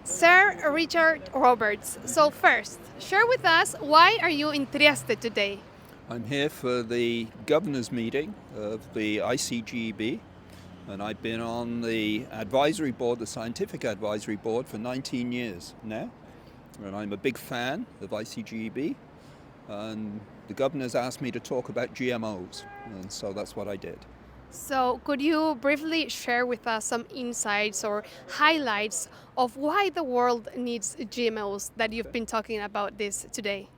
Sir Richard Roberts. So first, share with us why are you in Trieste today? I'm here for the governor's meeting of the ICGEB, and I've been on the advisory board, the scientific advisory board, for 19 years now. And I'm a big fan of ICGEB, and the governor's asked me to talk about GMOs, and so that's what I did. So could you briefly share with us some insights or highlights of why the world needs GMOs that you've been talking about this today?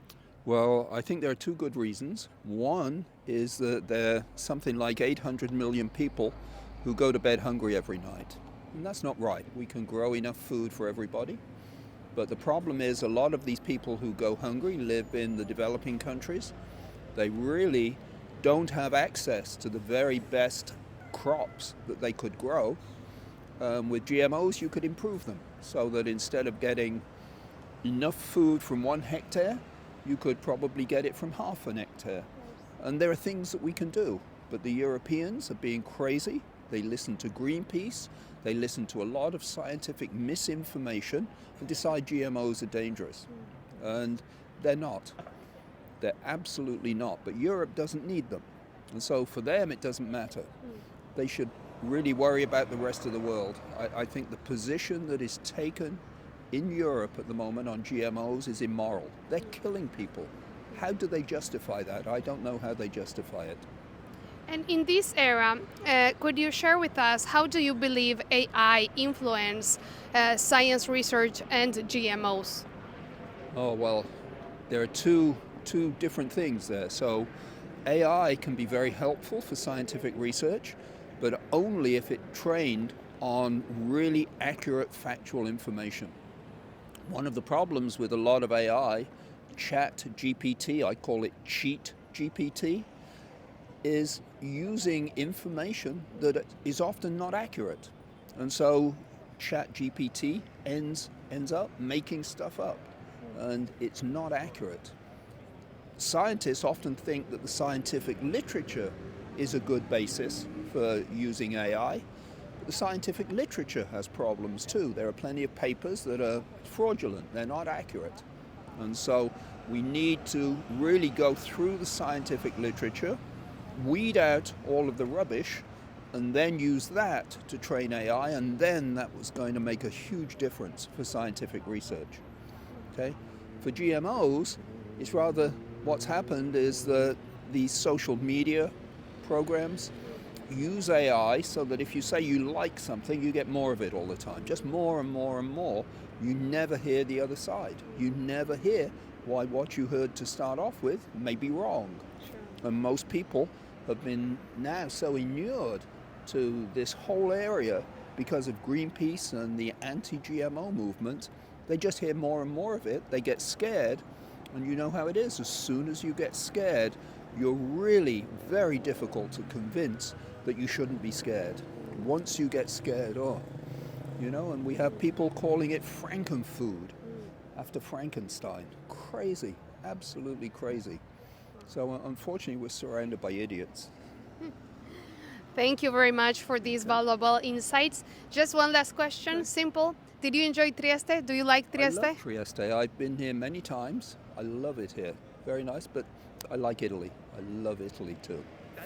Well, I think there are two good reasons. One is that there are something like 800 million people who go to bed hungry every night. And that's not right. We can grow enough food for everybody. But the problem is a lot of these people who go hungry live in the developing countries. They really don't have access to the very best crops that they could grow. With GMOs, you could improve them so that instead of getting enough food from 1 hectare, you could probably get it from half an hectare. And there are things that we can do. But the Europeans are being crazy. They listen to Greenpeace. They listen to a lot of scientific misinformation and decide GMOs are dangerous. And they're not. They're absolutely not. But Europe doesn't need them. And so for them, it doesn't matter. They should really worry about the rest of the world. I think the position that is taken in Europe at the moment on GMOs is immoral. They're killing people. How do they justify that? I don't know how they justify it. And in this era, could you share with us how do you believe AI influence science research and GMOs? Oh, well, there are two different things there. So AI can be very helpful for scientific research, but only if it trained on really accurate factual information. One of the problems with a lot of AI, chat GPT, I call it cheat GPT, is using information that is often not accurate. And so chat GPT ends up making stuff up, and it's not accurate. Scientists often think that the scientific literature is a good basis for using AI. The scientific literature has problems too. There are plenty of papers that are fraudulent, they're not accurate. And so we need to really go through the scientific literature, weed out all of the rubbish, and then use that to train AI, and then that was going to make a huge difference for scientific research. Okay? For GMOs, it's rather what's happened is that these social media programs use AI so that if you say you like something, you get more of it all the time, just more and more and more. You never hear the other side. You never hear why what you heard to start off with may be wrong. Sure. And most people have been now so inured to this whole area because of Greenpeace and the anti-GMO movement. They just hear more and more of it. They get scared, and you know how it is. As soon as you get scared, you're really very difficult to convince that you shouldn't be scared. Once you get scared, and we have people calling it Frankenfood after Frankenstein. Crazy, absolutely crazy. So unfortunately, we're surrounded by idiots. Thank you very much for these valuable insights. Just one last question, simple. Did you enjoy Trieste? Do you like Trieste? I love Trieste. I've been here many times. I love it here. Very nice, but I like Italy. I love Italy too.